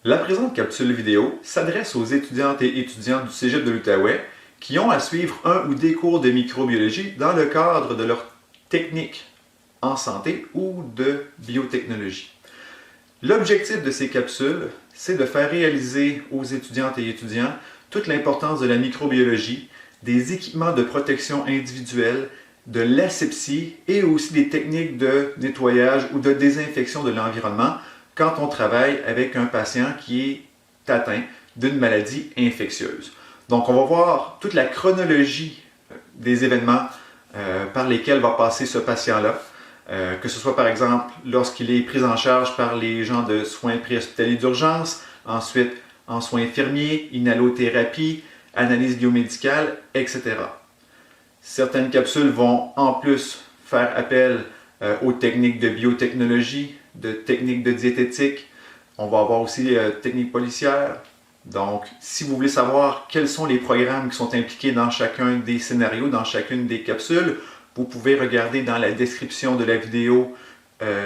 La présente capsule vidéo s'adresse aux étudiantes et étudiants du Cégep de l'Outaouais qui ont à suivre un ou des cours de microbiologie dans le cadre de leur technique en santé ou de biotechnologie. L'objectif de ces capsules, c'est de faire réaliser aux étudiantes et étudiants toute l'importance de la microbiologie, des équipements de protection individuelle, de l'asepsie et aussi des techniques de nettoyage ou de désinfection de l'environnement quand on travaille avec un patient qui est atteint d'une maladie infectieuse. Donc, on va voir toute la chronologie des événements par lesquels va passer ce patient-là, que ce soit par exemple lorsqu'il est pris en charge par les gens de soins préhospitaliers d'urgence, ensuite en soins infirmiers, inhalothérapie, analyse biomédicale, etc. Certaines capsules vont en plus faire appel aux techniques de biotechnologie, de techniques de diététique. On va avoir aussi techniques policières. Donc, si vous voulez savoir quels sont les programmes qui sont impliqués dans chacun des scénarios, dans chacune des capsules, vous pouvez regarder dans la description de la vidéo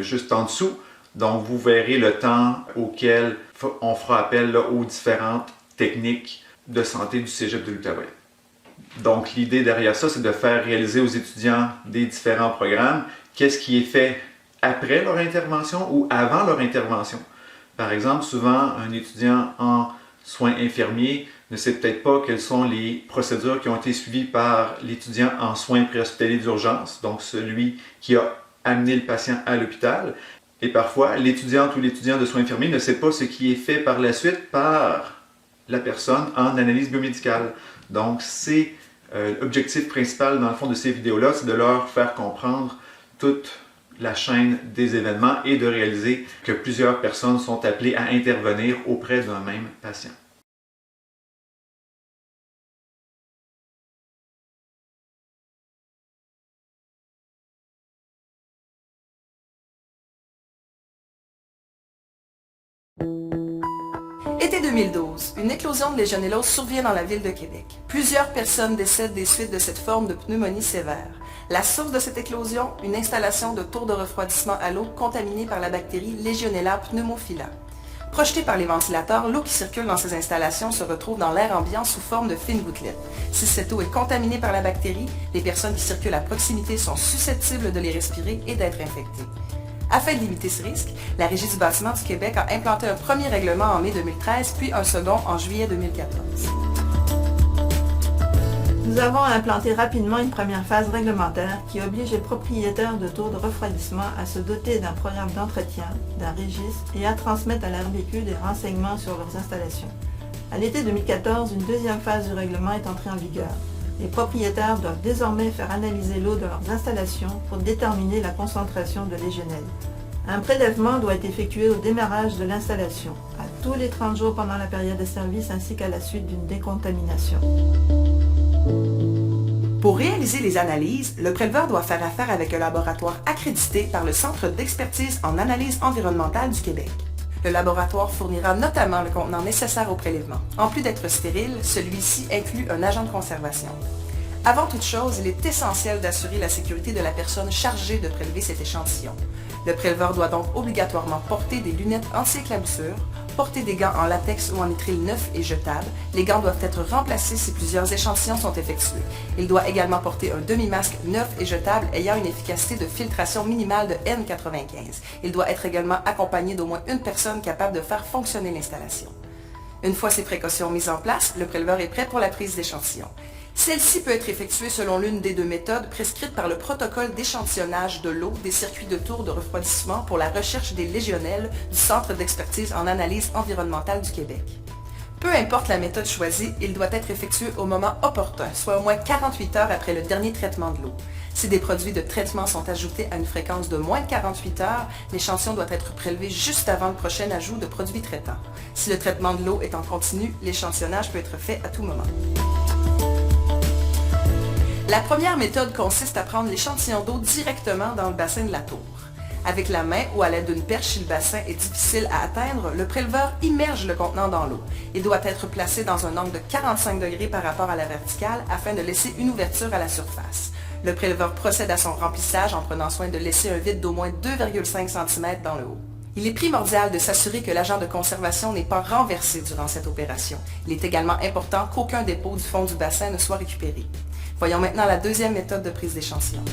juste en dessous. Donc, vous verrez le temps auquel on fera appel aux différentes techniques de santé du Cégep de l'Outaouais. Donc, l'idée derrière ça, c'est de faire réaliser aux étudiants des différents programmes qu'est-ce qui est fait après leur intervention ou avant leur intervention. Par exemple, souvent, un étudiant en soins infirmiers ne sait peut-être pas quelles sont les procédures qui ont été suivies par l'étudiant en soins préhospitaliers d'urgence, donc celui qui a amené le patient à l'hôpital. Et parfois, l'étudiante ou l'étudiant de soins infirmiers ne sait pas ce qui est fait par la suite par la personne en analyse biomédicale. Donc, c'est l'objectif principal, dans le fond, de ces vidéos-là, c'est de leur faire comprendre toute la chaîne des événements et de réaliser que plusieurs personnes sont appelées à intervenir auprès d'un même patient. Été 2012, une éclosion de légionellose survient dans la ville de Québec. Plusieurs personnes décèdent des suites de cette forme de pneumonie sévère. La source de cette éclosion, une installation de tours de refroidissement à l'eau contaminée par la bactérie Legionella pneumophila. Projetée par les ventilateurs, l'eau qui circule dans ces installations se retrouve dans l'air ambiant sous forme de fines gouttelettes. Si cette eau est contaminée par la bactérie, les personnes qui circulent à proximité sont susceptibles de les respirer et d'être infectées. Afin de limiter ce risque, la Régie du bâtiment du Québec a implanté un premier règlement en mai 2013, puis un second en juillet 2014. Nous avons implanté rapidement une première phase réglementaire qui oblige les propriétaires de tours de refroidissement à se doter d'un programme d'entretien, d'un registre et à transmettre à la RBQ des renseignements sur leurs installations. À l'été 2014, une deuxième phase du règlement est entrée en vigueur. Les propriétaires doivent désormais faire analyser l'eau de leurs installations pour déterminer la concentration de légionelle. Un prélèvement doit être effectué au démarrage de l'installation, à tous les 30 jours pendant la période de service ainsi qu'à la suite d'une décontamination. Pour réaliser les analyses, le préleveur doit faire affaire avec un laboratoire accrédité par le Centre d'expertise en analyse environnementale du Québec. Le laboratoire fournira notamment le contenant nécessaire au prélèvement. En plus d'être stérile, celui-ci inclut un agent de conservation. Avant toute chose, il est essentiel d'assurer la sécurité de la personne chargée de prélever cet échantillon. Le préleveur doit donc obligatoirement porter des lunettes anti-éclaboussure, porter des gants en latex ou en nitrile neufs et jetables. Les gants doivent être remplacés si plusieurs échantillons sont effectués. Il doit également porter un demi-masque neuf et jetable ayant une efficacité de filtration minimale de N95. Il doit être également accompagné d'au moins une personne capable de faire fonctionner l'installation. Une fois ces précautions mises en place, le préleveur est prêt pour la prise d'échantillons. Celle-ci peut être effectuée selon l'une des deux méthodes prescrites par le protocole d'échantillonnage de l'eau des circuits de tours de refroidissement pour la recherche des légionelles du Centre d'expertise en analyse environnementale du Québec. Peu importe la méthode choisie, il doit être effectué au moment opportun, soit au moins 48 heures après le dernier traitement de l'eau. Si des produits de traitement sont ajoutés à une fréquence de moins de 48 heures, l'échantillon doit être prélevé juste avant le prochain ajout de produits traitants. Si le traitement de l'eau est en continu, l'échantillonnage peut être fait à tout moment. La première méthode consiste à prendre l'échantillon d'eau directement dans le bassin de la tour. Avec la main ou à l'aide d'une perche si le bassin est difficile à atteindre, le préleveur immerge le contenant dans l'eau. Il doit être placé dans un angle de 45 degrés par rapport à la verticale afin de laisser une ouverture à la surface. Le préleveur procède à son remplissage en prenant soin de laisser un vide d'au moins 2,5 cm dans le haut. Il est primordial de s'assurer que l'agent de conservation n'est pas renversé durant cette opération. Il est également important qu'aucun dépôt du fond du bassin ne soit récupéré. Voyons maintenant la deuxième méthode de prise d'échantillon.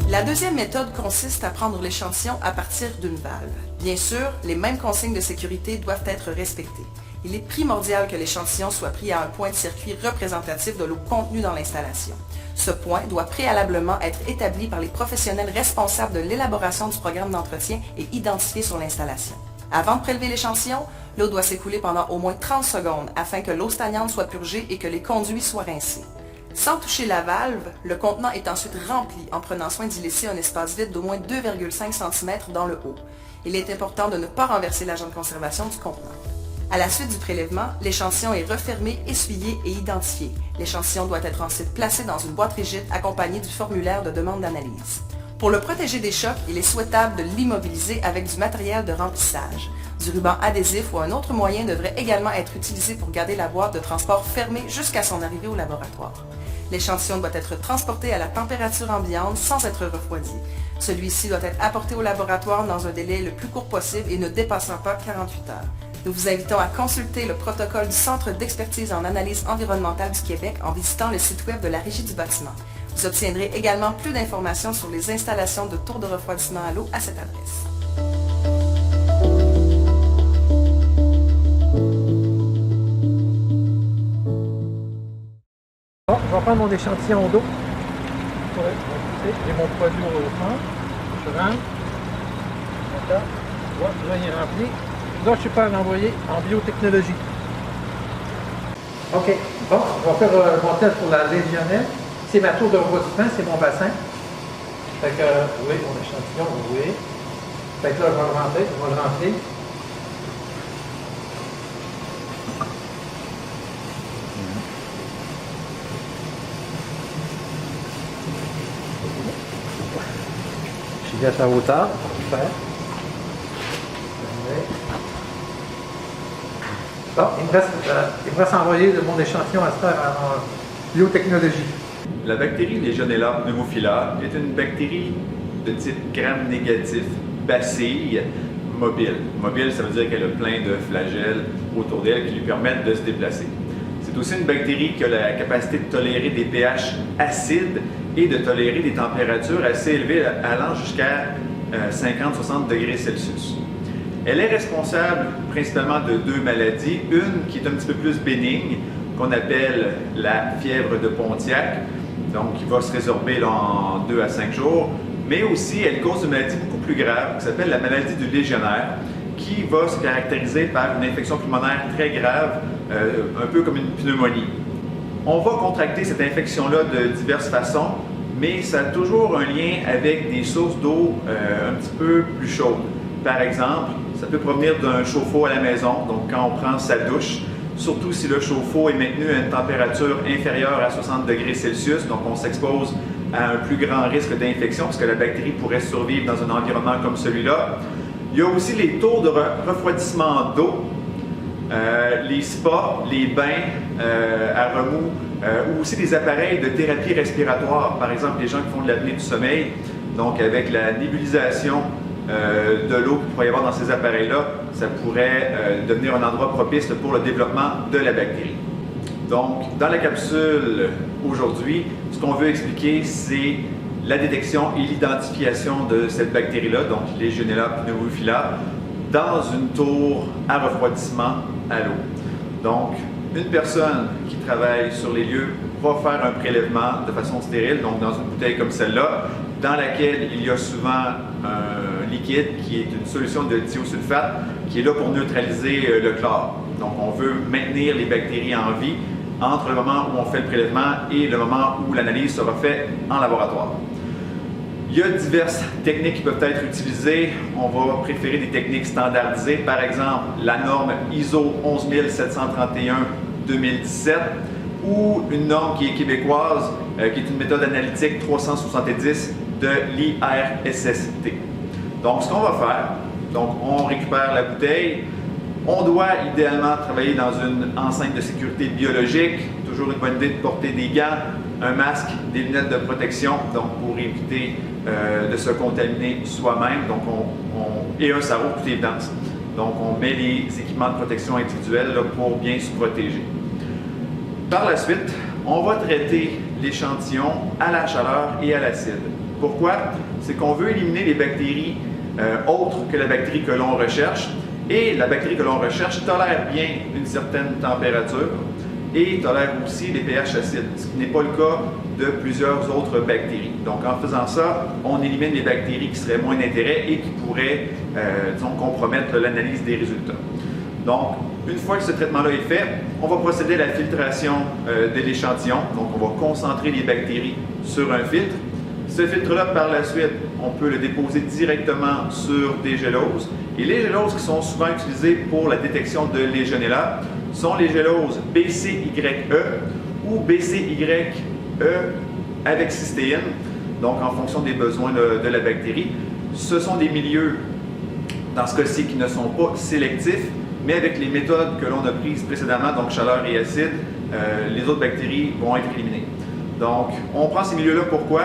La deuxième méthode consiste à prendre l'échantillon à partir d'une valve. Bien sûr, les mêmes consignes de sécurité doivent être respectées. Il est primordial que l'échantillon soit pris à un point de circuit représentatif de l'eau contenue dans l'installation. Ce point doit préalablement être établi par les professionnels responsables de l'élaboration du programme d'entretien et identifié sur l'installation. Avant de prélever l'échantillon, l'eau doit s'écouler pendant au moins 30 secondes afin que l'eau stagnante soit purgée et que les conduits soient rincés. Sans toucher la valve, le contenant est ensuite rempli en prenant soin d'y laisser un espace vide d'au moins 2,5 cm dans le haut. Il est important de ne pas renverser l'agent de conservation du contenant. À la suite du prélèvement, l'échantillon est refermé, essuyé et identifié. L'échantillon doit être ensuite placé dans une boîte rigide accompagnée du formulaire de demande d'analyse. Pour le protéger des chocs, il est souhaitable de l'immobiliser avec du matériel de remplissage. Du ruban adhésif ou un autre moyen devrait également être utilisé pour garder la boîte de transport fermée jusqu'à son arrivée au laboratoire. L'échantillon doit être transporté à la température ambiante sans être refroidi. Celui-ci doit être apporté au laboratoire dans un délai le plus court possible et ne dépassant pas 48 heures. Nous vous invitons à consulter le protocole du Centre d'expertise en analyse environnementale du Québec en visitant le site web de la Régie du bâtiment. Vous obtiendrez également plus d'informations sur les installations de tours de refroidissement à l'eau à cette adresse. Bon, je vais prendre mon échantillon d'eau. J'ai mon produit au fond. Je rentre. D'accord. Là, il est rempli. Là, je suis prêt à l'envoyer en biotechnologie. OK. Bon, je vais faire mon test pour la légionnelle. C'est ma tour de refroidissement, c'est mon bassin. Fait que, oui, mon échantillon, oui. Fait que là, je vais le rentrer. Je suis à sa hauteur. Super. Bon, il me reste à envoyer mon échantillon à se faire en biotechnologie. La bactérie Legionella pneumophila est une bactérie de type gram-négatif, bacille, mobile. Mobile, ça veut dire qu'elle a plein de flagelles autour d'elle qui lui permettent de se déplacer. C'est aussi une bactérie qui a la capacité de tolérer des pH acides et de tolérer des températures assez élevées allant jusqu'à 50-60 degrés Celsius. Elle est responsable principalement de deux maladies. Une qui est un petit peu plus bénigne, qu'on appelle la fièvre de Pontiac, donc qui va se résorber là, en 2 à 5 jours, mais aussi elle cause une maladie beaucoup plus grave qui s'appelle la maladie du légionnaire, qui va se caractériser par une infection pulmonaire très grave, un peu comme une pneumonie. On va contracter cette infection-là de diverses façons, mais ça a toujours un lien avec des sources d'eau un petit peu plus chaudes. Par exemple, ça peut provenir d'un chauffe-eau à la maison, donc quand on prend sa douche, surtout si le chauffe-eau est maintenu à une température inférieure à 60 degrés Celsius, donc on s'expose à un plus grand risque d'infection parce que la bactérie pourrait survivre dans un environnement comme celui-là. Il y a aussi les tours de refroidissement d'eau, les spas, les bains à remous, ou aussi des appareils de thérapie respiratoire, par exemple les gens qui font de l'apnée du sommeil, donc avec la nébulisation de l'eau qu'il pourrait y avoir dans ces appareils-là, ça pourrait devenir un endroit propice pour le développement de la bactérie. Donc, dans la capsule aujourd'hui, ce qu'on veut expliquer, c'est la détection et l'identification de cette bactérie-là, donc Legionella pneumophila, dans une tour à refroidissement à l'eau. Donc, une personne qui travaille sur les lieux va faire un prélèvement de façon stérile, donc dans une bouteille comme celle-là, dans laquelle il y a souvent un liquide qui est une solution de thiosulfate qui est là pour neutraliser le chlore. Donc, on veut maintenir les bactéries en vie entre le moment où on fait le prélèvement et le moment où l'analyse sera faite en laboratoire. Il y a diverses techniques qui peuvent être utilisées. On va préférer des techniques standardisées. Par exemple, la norme ISO 11731-2017 ou une norme qui est québécoise, qui est une méthode analytique 370 de l'IRSST. Donc, ce qu'on va faire, on récupère la bouteille. On doit idéalement travailler dans une enceinte de sécurité biologique. Toujours une bonne idée de porter des gants, un masque, des lunettes de protection, donc pour éviter de se contaminer soi-même. Donc et un sarrau, toute évidence. Donc on met les équipements de protection individuels là, pour bien se protéger. Par la suite, on va traiter l'échantillon à la chaleur et à l'acide. Pourquoi? C'est qu'on veut éliminer les bactéries autres que la bactérie que l'on recherche. Et la bactérie que l'on recherche tolère bien une certaine température et tolère aussi les pH acides, ce qui n'est pas le cas de plusieurs autres bactéries. Donc en faisant ça, on élimine les bactéries qui seraient moins d'intérêt et qui pourraient disons, compromettre l'analyse des résultats. Donc, une fois que ce traitement-là est fait, on va procéder à la filtration de l'échantillon. Donc, on va concentrer les bactéries sur un filtre. Ce filtre-là, par la suite, on peut le déposer directement sur des géloses. Et les géloses qui sont souvent utilisées pour la détection de Legionella sont les géloses BCYE ou BCYE avec cystéine, donc en fonction des besoins de la bactérie. Ce sont des milieux, dans ce cas-ci, qui ne sont pas sélectifs, mais avec les méthodes que l'on a prises précédemment, donc chaleur et acide, les autres bactéries vont être éliminées. Donc, on prend ces milieux-là, pourquoi?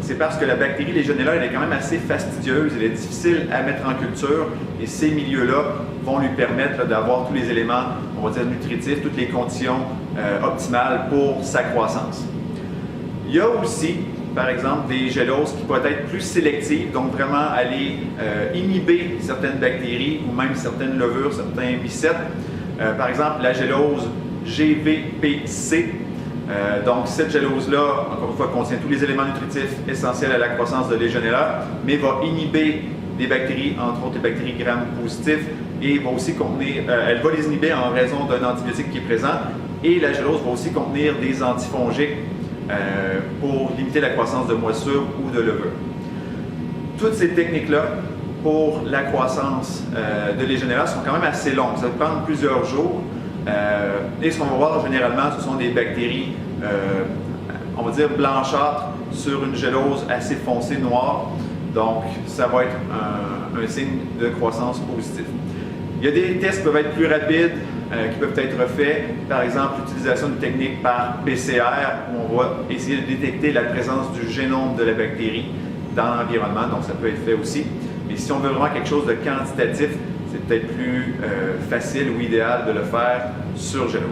C'est parce que la bactérie Legionella, elle est quand même assez fastidieuse, elle est difficile à mettre en culture, et ces milieux-là vont lui permettre d'avoir tous les éléments, on va dire nutritifs, toutes les conditions optimales pour sa croissance. Il y a aussi, par exemple, des géloses qui peuvent être plus sélectives, donc vraiment aller inhiber certaines bactéries ou même certaines levures, certains mycètes. Par exemple, la gélose GVPC. Donc, cette gélose-là, encore une fois, contient tous les éléments nutritifs essentiels à la croissance de Legionella, mais va inhiber des bactéries, entre autres les bactéries gram-positifs, et va aussi contenir, elle va les inhiber en raison d'un antibiotique qui est présent, et la gélose va aussi contenir des antifongiques pour limiter la croissance de moisissures ou de levures. Toutes ces techniques-là, pour la croissance de Legionella, sont quand même assez longues. Ça peut prendre plusieurs jours. Et ce qu'on va voir généralement, ce sont des bactéries, on va dire blanchâtres, sur une gélose assez foncée noire. Donc, ça va être un signe de croissance positif. Il y a des tests qui peuvent être plus rapides, qui peuvent être faits. Par exemple, l'utilisation d'une technique par PCR, où on va essayer de détecter la présence du génome de la bactérie dans l'environnement. Donc, ça peut être fait aussi. Mais si on veut vraiment quelque chose de quantitatif, c'est peut-être plus facile ou idéal de le faire sur gélose.